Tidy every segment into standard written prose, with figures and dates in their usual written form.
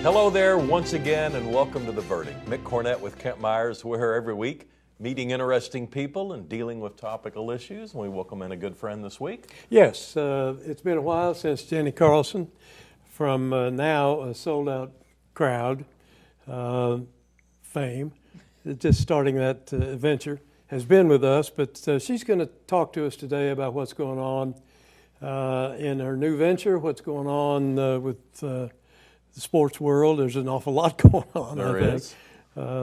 Hello there once again and welcome to The Verdict. Mick Cornett with Kent Meyers. We're here every week meeting interesting people and dealing with topical issues. We welcome in a good friend this week. Yes, it's been a while since Jenni Carlson from now a Sellout Crowd fame, just starting that adventure, has been with us. But she's going to talk to us today about what's going on in her new venture, what's going on with the sports world. There's an awful lot going on. There I think. is.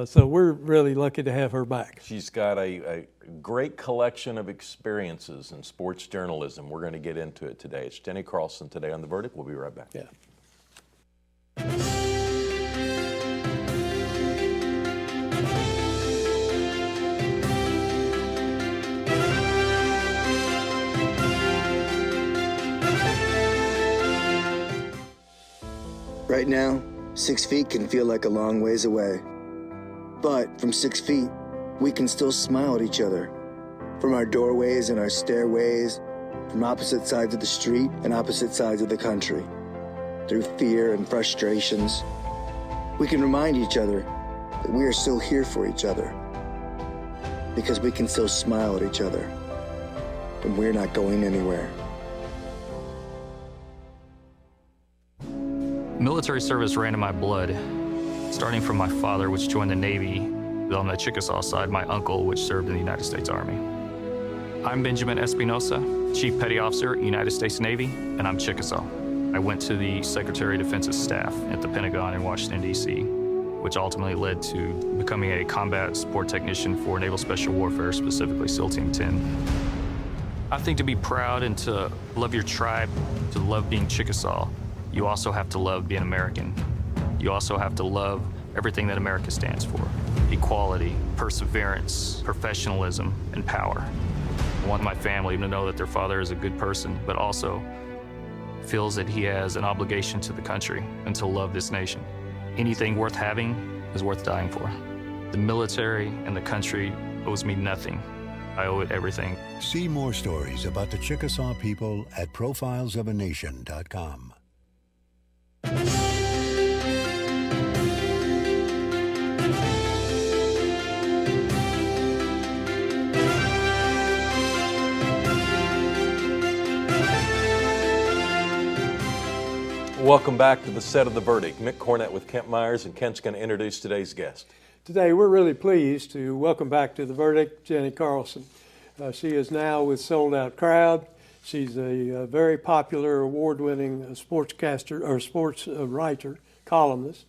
So we're really lucky to have her back. She's got a great collection of experiences in sports journalism. We're going to get into it today. It's Jenni Carlson today on The Verdict. We'll be right back. Yeah. Right now, 6 feet can feel like a long ways away. But from 6 feet, we can still smile at each other. From our doorways and our stairways, from opposite sides of the street and opposite sides of the country. Through fear and frustrations, we can remind each other that we are still here for each other. Because we can still smile at each other when we're not going anywhere. Military service ran in my blood, starting from my father, which joined the Navy, on the Chickasaw side, my uncle, which served in the United States Army. I'm Benjamin Espinosa, Chief Petty Officer, United States Navy, and I'm Chickasaw. I went to the Secretary of Defense's staff at the Pentagon in Washington, D.C., which ultimately led to becoming a combat support technician for Naval Special Warfare, specifically SEAL Team 10. I think to be proud and to love your tribe, to love being Chickasaw, you also have to love being American. You also have to love everything that America stands for. Equality, perseverance, professionalism, and power. I want my family to know that their father is a good person, but also feels that he has an obligation to the country and to love this nation. Anything worth having is worth dying for. The military and the country owes me nothing. I owe it everything. See more stories about the Chickasaw people at profilesofanation.com. Welcome back to the set of The Verdict. Mick Cornett with Kent Meyers, and Kent's going to introduce today's guest. Today, we're really pleased to welcome back to The Verdict Jenni Carlson. She is now with Sellout Crowd. She's a very popular, award-winning sportscaster or sports writer, columnist.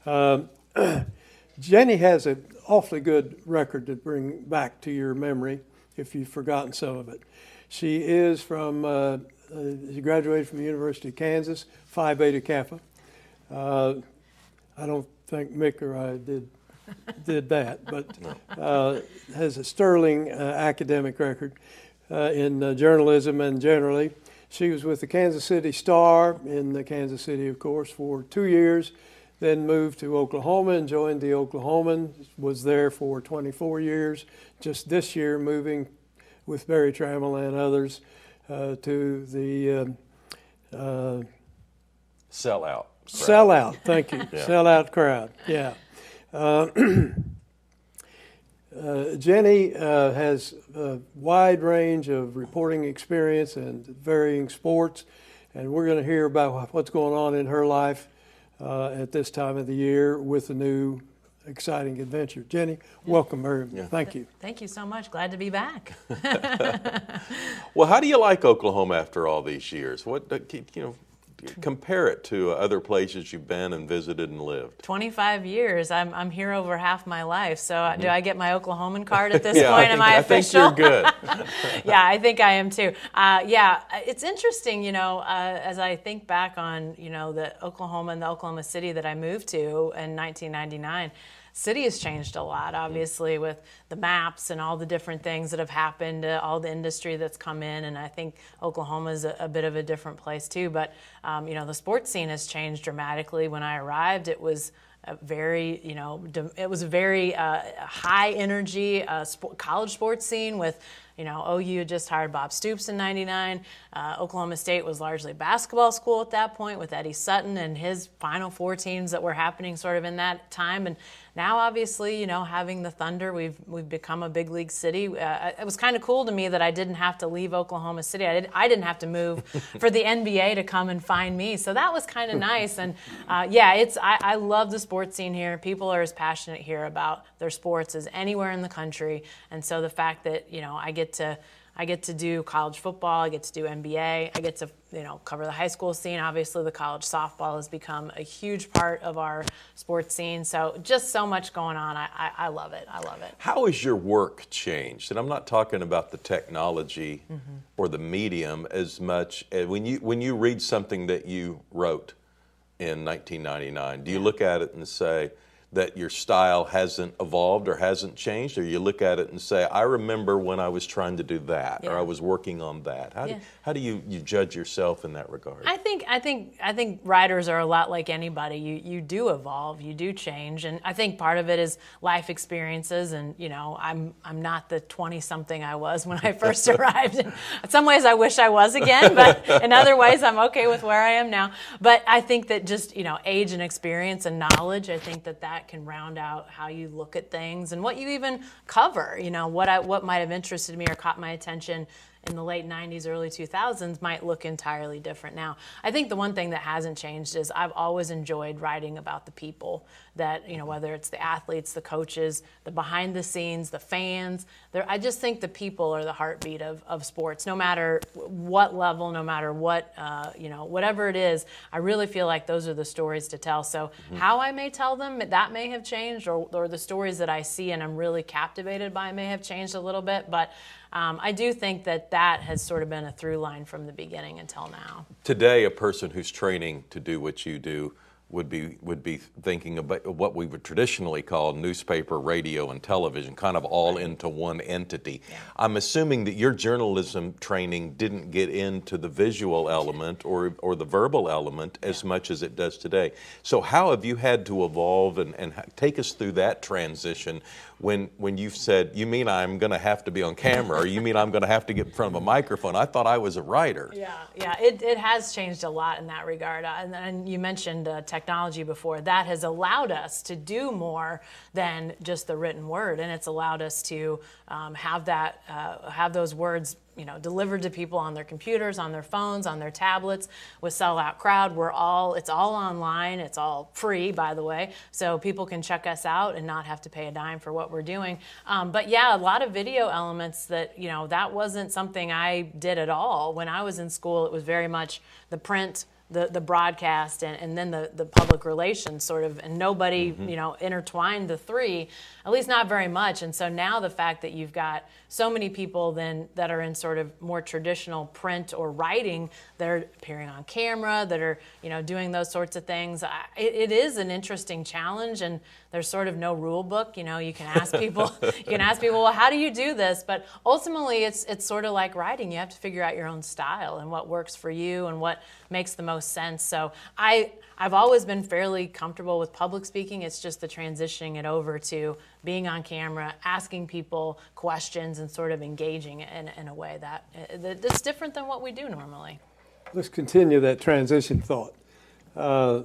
Jenni has an awfully good record to bring back to your memory if you've forgotten some of it. She is from, she graduated from the University of Kansas, Phi Beta Kappa. I don't think Mick or I did that, but has a sterling academic record in journalism and generally. She was with the Kansas City Star in the Kansas City, of course, for 2 years, then moved to Oklahoma and joined the Oklahoman, was there for 24 years, just this year moving with Barry Trammell and others to the Sellout. Sellout, thank you, Yeah. Sellout Crowd, yeah. Jenni has a wide range of reporting experience and varying sports, and we're going to hear about what's going on in her life at this time of the year with a new exciting adventure. Jenni, welcome her. Yeah. Thank you. Thank you so much. Glad to be back. Well, how do you like Oklahoma after all these years? What, compare it to other places you've been and visited and lived. 25 years. I'm here over half my life. So do I get my Oklahoman card at this Yeah, point? Am I official? I think you're good. Yeah, I think I am too. It's interesting, as I think back on, the Oklahoma and the Oklahoma City that I moved to in 1999. City has changed a lot, obviously, with the maps and all the different things that have happened, all the industry that's come in, and I think Oklahoma is a bit of a different place too. But the sports scene has changed dramatically. When I arrived, it was very, it was a very high energy college sports scene with, OU had just hired Bob Stoops in '99. Oklahoma State was largely a basketball school at that point with Eddie Sutton and his Final Four teams that were happening sort of in that time. And now, obviously, having the Thunder, we've become a big league city. It was kind of cool to me that I didn't have to leave Oklahoma City. I didn't have to move for the NBA to come and find me. So that was kind of nice. And I love the sports scene here. People are as passionate here about their sports as anywhere in the country. And so the fact that I get to do college football, I get to do NBA, I get to cover the high school scene. Obviously, the college softball has become a huge part of our sports scene. So just so much going on. I love it. I love it. How has your work changed? And I'm not talking about the technology or the medium as much as when you read something that you wrote in 1999, do you look at it and say that your style hasn't evolved or hasn't changed, or you look at it and say, I remember when I was trying to do that, or I was working on that? How do you judge yourself in that regard? I think writers are a lot like anybody. You do evolve, you do change, and I think part of it is life experiences. And I'm not the 20-something I was when I first arrived. In some ways, I wish I was again, but in other ways, I'm okay with where I am now. But I think that just age and experience and knowledge, I think that can round out how you look at things and what you even cover. What might have interested me or caught my attention in the late 90s, early 2000s might look entirely different now. I think the one thing that hasn't changed is I've always enjoyed writing about the people that, whether it's the athletes, the coaches, the behind the scenes, the fans. I just think the people are the heartbeat of sports, no matter what level, no matter what, whatever it is. I really feel like those are the stories to tell. So how I may tell them, that may have changed, or the stories that I see and I'm really captivated by may have changed a little bit. But I do think that has sort of been a through line from the beginning until now. Today, a person who's training to do what you do would be thinking about what we would traditionally call newspaper, radio, and television, kind of all into one entity. Yeah. I'm assuming that your journalism training didn't get into the visual element or the verbal element as much as it does today. So how have you had to evolve and take us through that transition when you've said, you mean I'm going to have to be on camera, or you mean I'm going to have to get in front of a microphone? I thought I was a writer. Yeah, it has changed a lot in that regard. And you mentioned technology before. That has allowed us to do more than just the written word, and it's allowed us to have those words delivered to people on their computers, on their phones, on their tablets. With Sellout Crowd, it's all online. It's all free, by the way, so people can check us out and not have to pay a dime for what we're doing. But yeah, a lot of video elements that, that wasn't something I did at all. When I was in school, it was very much the print, the broadcast, and then the public relations sort of, and nobody, intertwined the three, at least not very much. And so now the fact that you've got so many people then that are in sort of more traditional print or writing that are appearing on camera, that are, doing those sorts of things, it is an interesting challenge, and there's sort of no rule book. You can ask people, well, how do you do this? But ultimately, it's sort of like writing. You have to figure out your own style and what works for you and what makes the most sense. So I've always been fairly comfortable with public speaking. It's just the transitioning it over to being on camera, asking people questions, and sort of engaging in a way that's different than what we do normally. Let's continue that transition thought.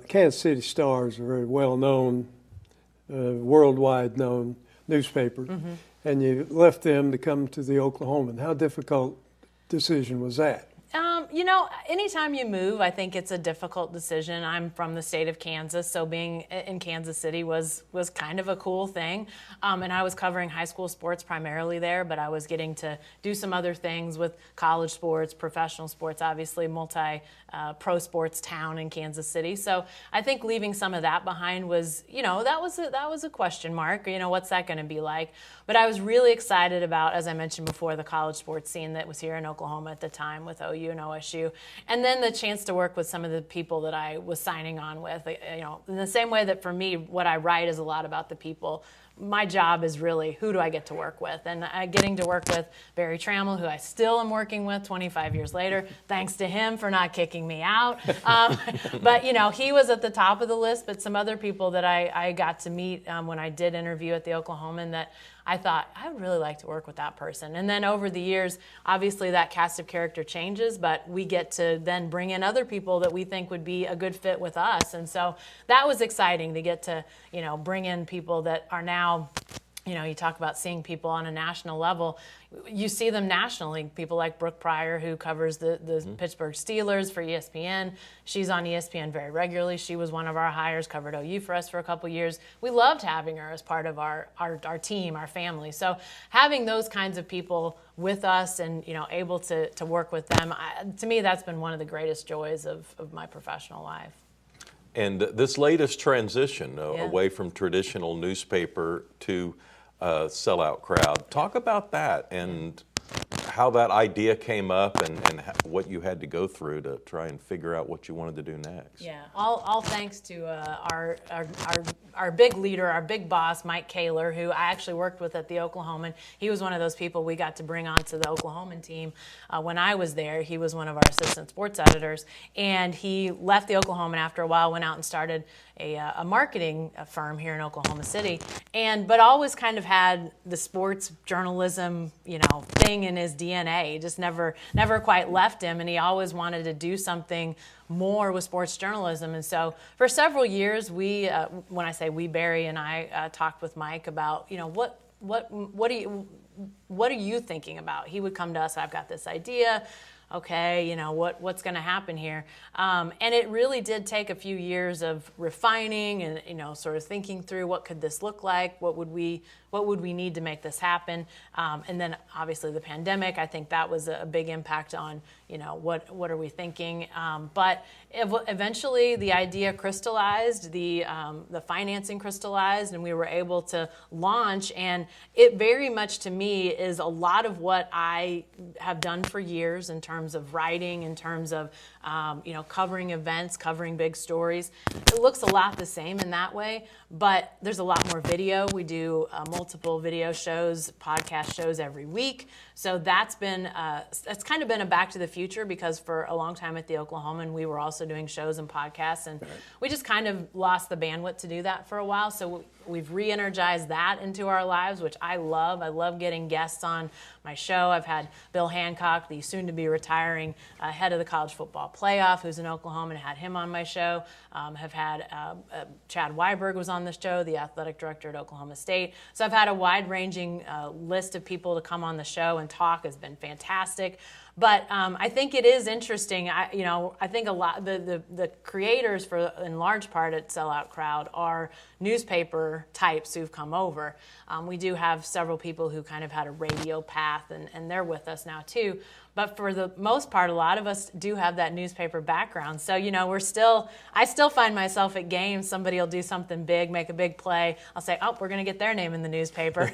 Kansas City Star is a very well-known, worldwide known newspaper, and you left them to come to the Oklahoman. How difficult decision was that? Anytime you move, I think it's a difficult decision. I'm from the state of Kansas, so being in Kansas City was kind of a cool thing. And I was covering high school sports primarily there, but I was getting to do some other things with college sports, professional sports, obviously pro sports town in Kansas City. So I think leaving some of that behind was, that was a question mark. What's that going to be like? But I was really excited about, as I mentioned before, the college sports scene that was here in Oklahoma at the time with OU and OSU. And then the chance to work with some of the people that I was signing on with, in the same way that for me, what I write is a lot about the people. my job is really, who do I get to work with? And getting to work with Barry Trammell, who I still am working with 25 years later, thanks to him for not kicking me out. But, he was at the top of the list, but some other people that I got to meet when I did interview at the Oklahoman that I thought, I would really like to work with that person. And then over the years, obviously that cast of character changes, but we get to then bring in other people that we think would be a good fit with us. And so that was exciting to get to, bring in people that are now, you talk about seeing people on a national level. You see them nationally, people like Brooke Pryor, who covers the Pittsburgh Steelers for ESPN. She's on ESPN very regularly. She was one of our hires, covered OU for us for a couple years. We loved having her as part of our team, our family. So having those kinds of people with us and, able to work with them, to me, that's been one of the greatest joys of my professional life. And this latest transition away from traditional newspaper to Sellout Crowd, talk about that and how that idea came up and what you had to go through to try and figure out what you wanted to do next. Yeah, all thanks to our big leader, our big boss, Mike Kaler, who I actually worked with at the Oklahoman. He was one of those people we got to bring onto the Oklahoman team when I was there. He was one of our assistant sports editors, and he left the Oklahoman after a while, went out and started a marketing firm here in Oklahoma City, but always kind of had the sports journalism, thing in his DNA. Just never quite left him, and he always wanted to do something more with sports journalism. And so for several years, we, when I say we, Barry and I talked with Mike about, what are you thinking about? He would come to us, I've got this idea. Okay, what's going to happen here? And it really did take a few years of refining and, sort of thinking through what could this look like? What would we need to make this happen? And then obviously the pandemic, I think that was a big impact on, what are we thinking? But eventually the idea crystallized, the financing crystallized, and we were able to launch. And it very much, to me, is a lot of what I have done for years in terms of writing, in terms of, covering events, covering big stories. It looks a lot the same in that way, but there's a lot more video. We do multiple video shows, podcast shows every week. So that's kind of been a back to the future, because for a long time at the Oklahoman, we were also doing shows and podcasts, and we just kind of lost the bandwidth to do that for a while. So we've re-energized that into our lives, which I love. I love getting guests on my show. I've had Bill Hancock, the soon-to-be retiring head of the college football playoff, who's in Oklahoma, and had him on my show. Have had Chad Weiberg was on the show, the athletic director at Oklahoma State. So I've had a wide-ranging list of people to come on the show and talk. Has been fantastic. But I think it is interesting. I think a lot the creators, for in large part at Sellout Crowd, are newspaper types who've come over. We do have several people who kind of had a radio path, and they're with us now too. But for the most part, a lot of us do have that newspaper background. So, I still find myself at games, somebody will do something big, make a big play. I'll say, oh, we're going to get their name in the newspaper.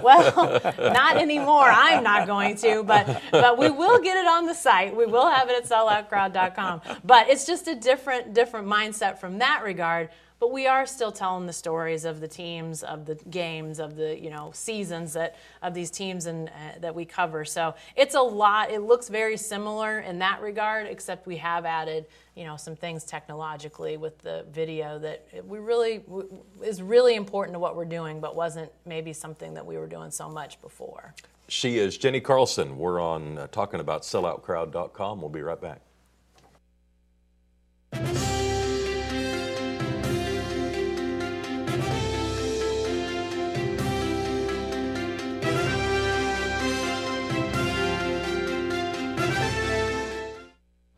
Well, not anymore. I'm not going to, but we will get it on the site. We will have it at selloutcrowd.com. But it's just a different mindset from that regard. But we are still telling the stories of the teams, of the games, of the seasons of these teams and that we cover. So it's a lot. It looks very similar in that regard, except we have added some things technologically with the video that is really important to what we're doing, but wasn't maybe something that we were doing so much before. She is Jenni Carlson. We're on talking about selloutcrowd.com. We'll be right back.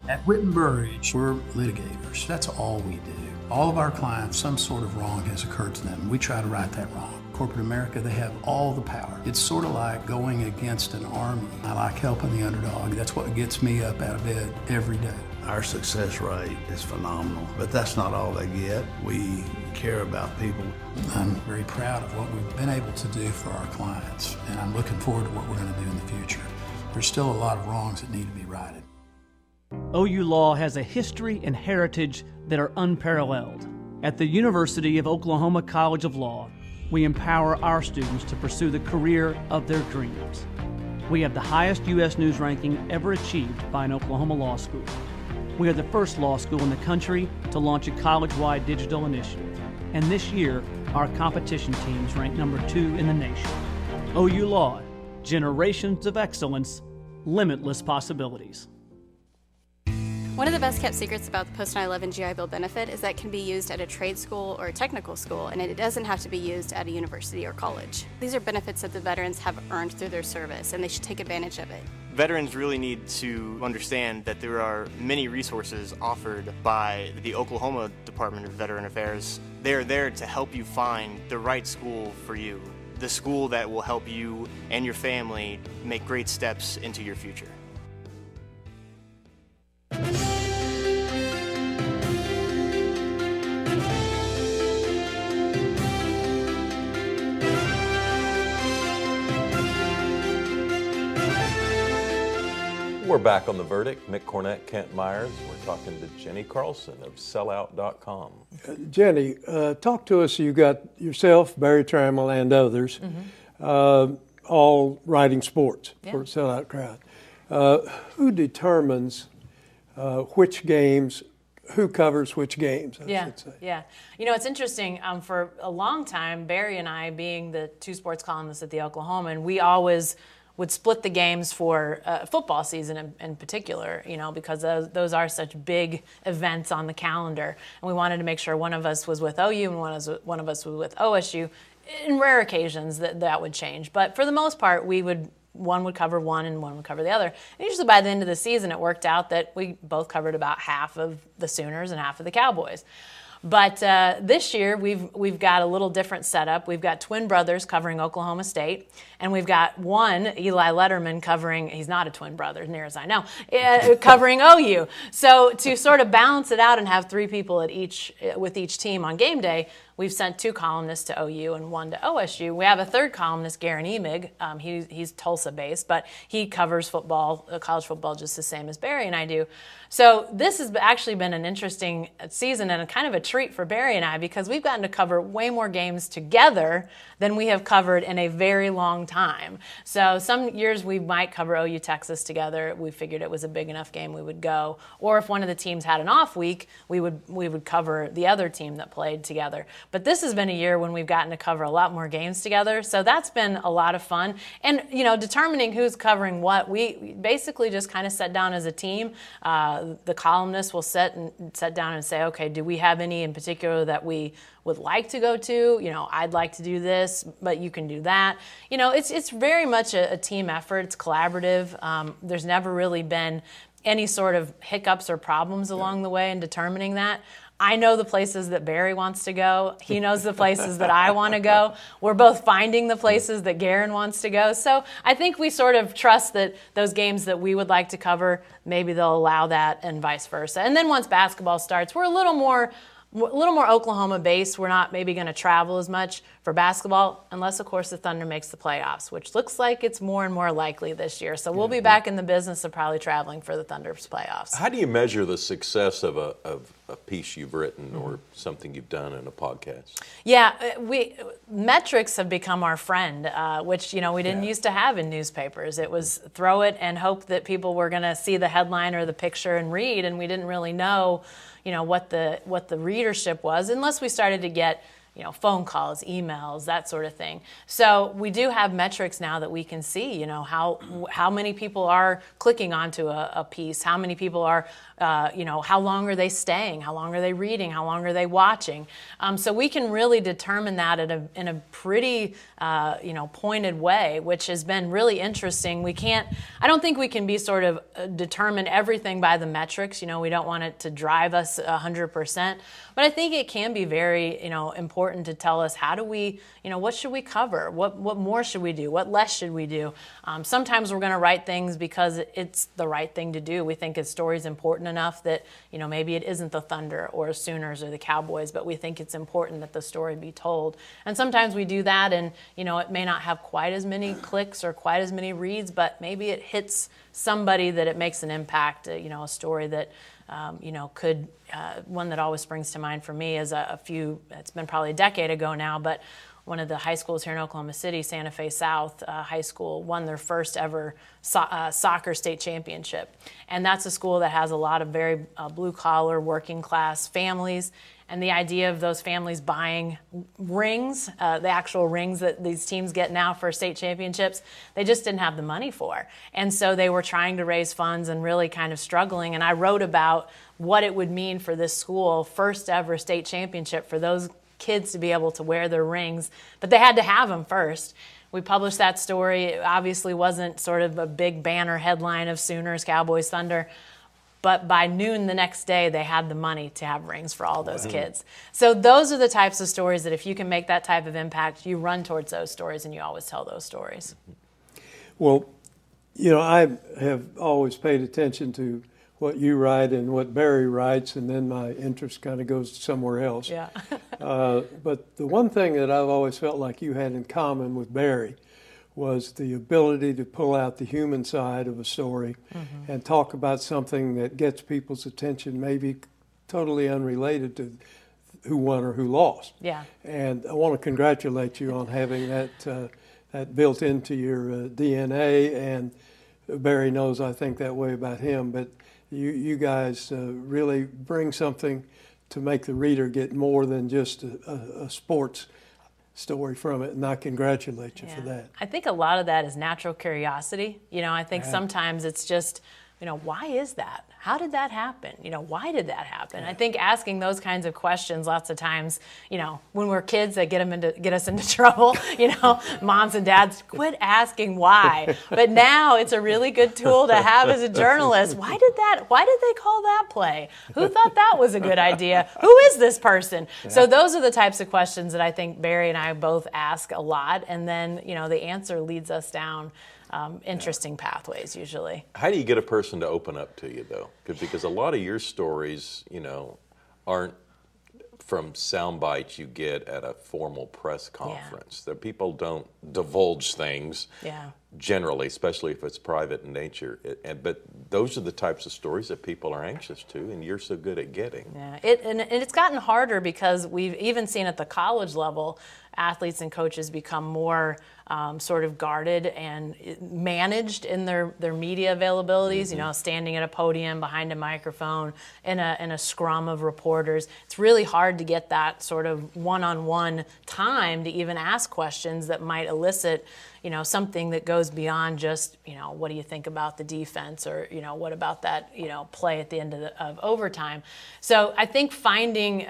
At Whitten Burridge, we're litigators. That's all we do. All of our clients, some sort of wrong has occurred to them. We try to right that wrong. Corporate America, they have all the power. It's sort of like going against an army. I like helping the underdog. That's what gets me up out of bed every day. Our success rate is phenomenal, but that's not all they get. We care about people. I'm very proud of what we've been able to do for our clients, and I'm looking forward to what we're going to do in the future. There's still a lot of wrongs that need to be righted. OU Law has a history and heritage that are unparalleled. At the University of Oklahoma College of Law, we empower our students to pursue the career of their dreams. We have the highest U.S. News ranking ever achieved by an Oklahoma law school. We are the first law school in the country to launch a college-wide digital initiative. And this year, our competition teams rank number 2 in the nation. OU Law, generations of excellence, limitless possibilities. One of the best kept secrets about the post 9/11 GI Bill benefit is that it can be used at a trade school or a technical school, and it doesn't have to be used at a university or college. These are benefits that the veterans have earned through their service, and they should take advantage of it. Veterans really need to understand that there are many resources offered by the Oklahoma Department of Veteran Affairs. They are there to help you find the right school for you, the school that will help you and your family make great steps into your future. We're back on The Verdict. Mick, Cornett, Kent, Meyers. We're talking to Jenni Carlson of Sellout.com. Jenni, talk to us. You got yourself, Barry Trammell, and others, all writing sports for Sellout Crowd. Who determines which games, who covers which games, I should say? Yeah. You know, it's interesting. For a long time, Barry and I, being the two sports columnists at the Oklahoman, we always would split the games for football season in particular, you know, because those are such big events on the calendar. And we wanted to make sure one of us was with OU and one of us was with OSU. In rare occasions that would change. But for the most part, one would cover one and one would cover the other. And usually by the end of the season, it worked out that we both covered about half of the Sooners and half of the Cowboys. But this year, we've got a little different setup. We've got twin brothers covering Oklahoma State, and we've got one, Eli Letterman, covering, he's not a twin brother, near as I know, covering OU. So to sort of balance it out and have three people with each team on game day, we've sent two columnists to OU and one to OSU. We have a third columnist, Garen Emig. He's Tulsa-based, but he covers football, college football, just the same as Barry and I do. So this has actually been an interesting season and a kind of a treat for Barry and I, because we've gotten to cover way more games together than we have covered in a very long time. So some years we might cover OU Texas together. We figured it was a big enough game we would go. Or if one of the teams had an off week, we would cover the other team that played together. But this has been a year when we've gotten to cover a lot more games together. So that's been a lot of fun. And, you know, determining who's covering what, we basically just kind of sat down as a team. The columnists will sit down and say, okay, do we have any in particular that we would like to go to? You know, I'd like to do this, but you can do that. You know, it's very much a team effort. It's collaborative. There's never really been any sort of hiccups or problems along the way in determining that. I know the places that Barry wants to go. He knows the places that I want to go. We're both finding the places that Garen wants to go. So I think we sort of trust that those games that we would like to cover, maybe they'll allow that and vice versa. And then once basketball starts, we're a little more Oklahoma-based. We're not maybe going to travel as much for basketball, unless, of course, the Thunder makes the playoffs, which looks like it's more and more likely this year. So we'll be back in the business of probably traveling for the Thunder's playoffs. How do you measure the success of a piece you've written or something you've done in a podcast? Yeah, metrics have become our friend, which, you know, we didn't used to have in newspapers. It was throw it and hope that people were going to see the headline or the picture and read, and we didn't really know, you know, what the readership was, unless we started to get, you know, phone calls, emails, that sort of thing. So we do have metrics now that we can see, you know, how many people are clicking onto a piece, how many people are, you know, how long are they staying, how long are they reading, how long are they watching. So we can really determine that in a pretty, you know, pointed way, which has been really interesting. I don't think we can be sort of determine everything by the metrics. You know, we don't want it to drive us 100%, but I think it can be very, you know, important to tell us how do we, you know, what should we cover? What more should we do? What less should we do? Sometimes we're going to write things because it's the right thing to do. We think a story's important enough that, you know, maybe it isn't the Thunder or Sooners or the Cowboys, but we think it's important that the story be told. And sometimes we do that, and, you know, it may not have quite as many clicks or quite as many reads, but maybe it hits somebody that it makes an impact, you know, a story that, you know, one that always springs to mind for me is it's been probably a decade ago now, but one of the high schools here in Oklahoma City, Santa Fe South High School, won their first ever soccer state championship. And that's a school that has a lot of very blue-collar, working-class families. And the idea of those families buying rings, the actual rings that these teams get now for state championships, they just didn't have the money for. And so they were trying to raise funds and really kind of struggling. And I wrote about what it would mean for this school, first ever state championship, for those kids to be able to wear their rings. But they had to have them first. We published that story. It obviously wasn't sort of a big banner headline of Sooners, Cowboys, Thunder. But by noon the next day, they had the money to have rings for all those kids. So those are the types of stories that if you can make that type of impact, you run towards those stories and you always tell those stories. Well, you know, I have always paid attention to what you write and what Barry writes, and then my interest kind of goes somewhere else. Yeah. But the one thing that I've always felt like you had in common with Barry was the ability to pull out the human side of a story and talk about something that gets people's attention, maybe totally unrelated to who won or who lost. Yeah. And I want to congratulate you on having that built into your DNA, and Barry knows I think that way about him, but you guys really bring something to make the reader get more than just a sports story from it, and I congratulate you for that. I think a lot of that is natural curiosity. You know, I think sometimes it's just, you know, why is that? How did that happen? You know, why did that happen? I think asking those kinds of questions lots of times, you know, when we're kids, that get us into trouble. You know, moms and dads, quit asking why. But now it's a really good tool to have as a journalist. Why did they call that play? Who thought that was a good idea? Who is this person? So those are the types of questions that I think Barry and I both ask a lot, and then, you know, the answer leads us down interesting pathways usually. How do you get a person to open up to you, though? Because a lot of your stories, you know, aren't from sound bites you get at a formal press conference. That people don't divulge things generally, especially if it's private in nature. But those are the types of stories that people are anxious to, and you're so good at getting. Yeah, and it's gotten harder because we've even seen at the college level, athletes and coaches become more sort of guarded and managed in their media availabilities. You know, standing at a podium behind a microphone in a scrum of reporters. It's really hard to get that sort of one-on-one time to even ask questions that might elicit, you know, something that goes beyond just, you know, what do you think about the defense, or, you know, what about that, you know, play at the end of overtime. So I think finding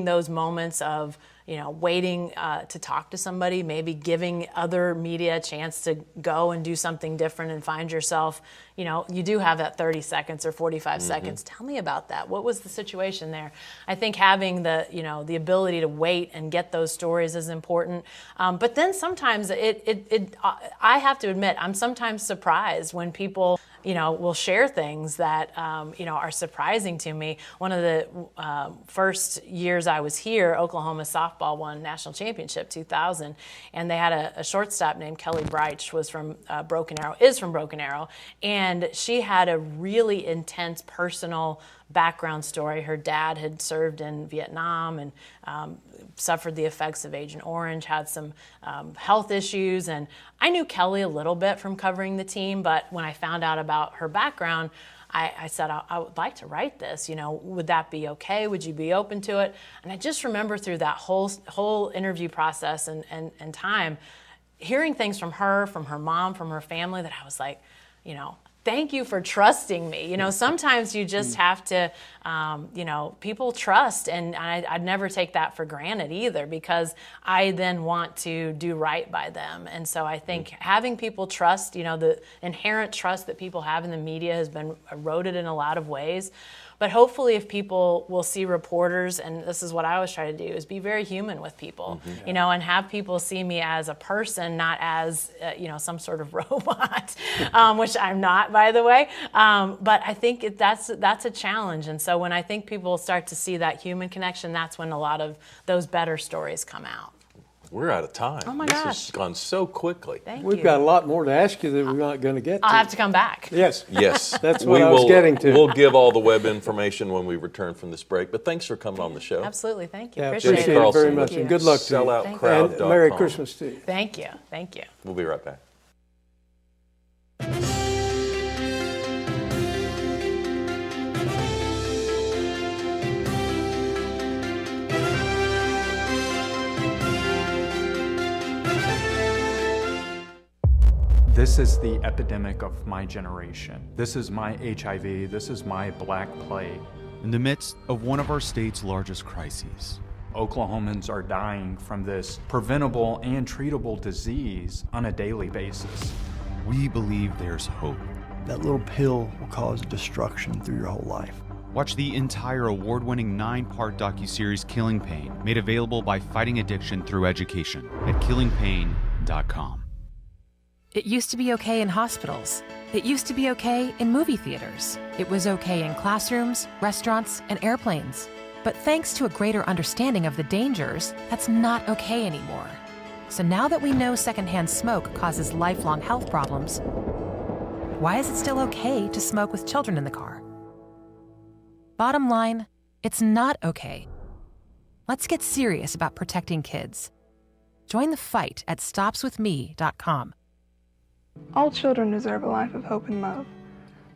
those moments of, you know, waiting to talk to somebody, maybe giving other media a chance to go and do something different and find yourself, you know, you do have that 30 seconds or 45 seconds. Tell me about that. What was the situation there? I think having the, you know, the ability to wait and get those stories is important. But then sometimes I have to admit, I'm sometimes surprised when people, you know, will share things that, you know, are surprising to me. One of the first years I was here, Oklahoma softball won national championship 2000, and they had a shortstop named Kelly Breich, was from Broken Arrow, and she had a really intense personal background story. Her dad had served in Vietnam and suffered the effects of Agent Orange, had some health issues, and I knew Kelly a little bit from covering the team, but when I found out about her background, I said, I would like to write this. You know, would that be okay? Would you be open to it? And I just remember through that whole interview process and time, hearing things from her mom, from her family, that I was like, you know, thank you for trusting me. You know, sometimes you just have to, you know, people trust, and I'd never take that for granted either, because I then want to do right by them. And so I think having people trust, you know, the inherent trust that people have in the media has been eroded in a lot of ways. But hopefully if people will see reporters, and this is what I always try to do, is be very human with people, you know, and have people see me as a person, not as, you know, some sort of robot, which I'm not, by the way. But I think that's a challenge. And so when I think people start to see that human connection, that's when a lot of those better stories come out. We're out of time. Oh my this gosh. has gone so quickly. Thank We've you. got a lot more to ask you that we're not going to get to. I'll have to come back. Yes. Yes. That's what I was getting to. We'll give all the web information when we return from this break. But thanks for coming on the show. Absolutely. Thank you. Yeah, Appreciate appreciate it. it very Carlson much, with and good luck to you. SelloutCrowd.com. And Merry Christmas to you. Thank you. Thank you. We'll be right back. This is the epidemic of my generation. This is my HIV. This is my Black Plague. In the midst of one of our state's largest crises, Oklahomans are dying from this preventable and treatable disease on a daily basis. we believe there's hope. That little pill will cause destruction through your whole life. Watch the entire award-winning 9-part docuseries Killing Pain, made available by Fighting Addiction Through Education at killingpain.com. It used to be okay in hospitals. It used to be okay in movie theaters. It was okay in classrooms, restaurants, and airplanes. But thanks to a greater understanding of the dangers, that's not okay anymore. So now that we know secondhand smoke causes lifelong health problems, why is it still okay to smoke with children in the car? Bottom line, it's not okay. Let's get serious about protecting kids. Join the fight at stopswithme.com. All children deserve a life of hope and love,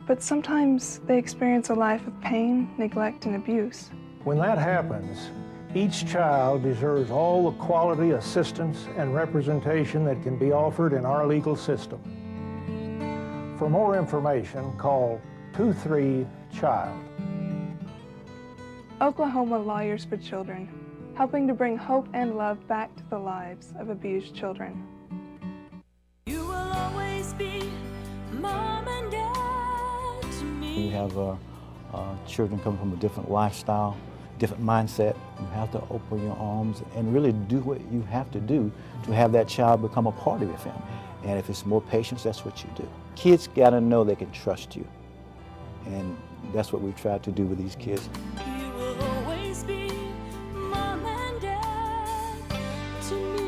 but sometimes they experience a life of pain, neglect, and abuse. When that happens, each child deserves all the quality assistance and representation that can be offered in our legal system. For more information, call 23-CHILD. Oklahoma Lawyers for Children, helping to bring hope and love back to the lives of abused children. You will always be mom and dad to me. You have children coming from a different lifestyle, different mindset. You have to open your arms and really do what you have to do to have that child become a part of your family. And if it's more patience, that's what you do. Kids gotta know they can trust you. And that's what we try to do with these kids. You will always be mom and dad to me.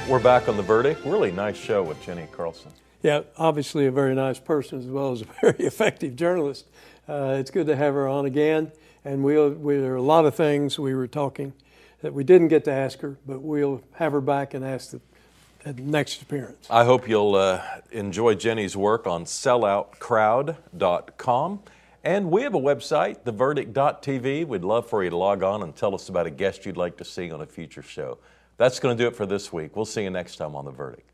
We're back on The Verdict. Really nice show with Jenni Carlson. Yeah, obviously a very nice person as well as a very effective journalist. It's good to have her on again. And there are a lot of things we were talking that we didn't get to ask her, but we'll have her back and ask at the next appearance. I hope you'll enjoy Jenni's work on selloutcrowd.com. And we have a website, theverdict.tv. We'd love for you to log on and tell us about a guest you'd like to see on a future show. That's going to do it for this week. We'll see you next time on The Verdict.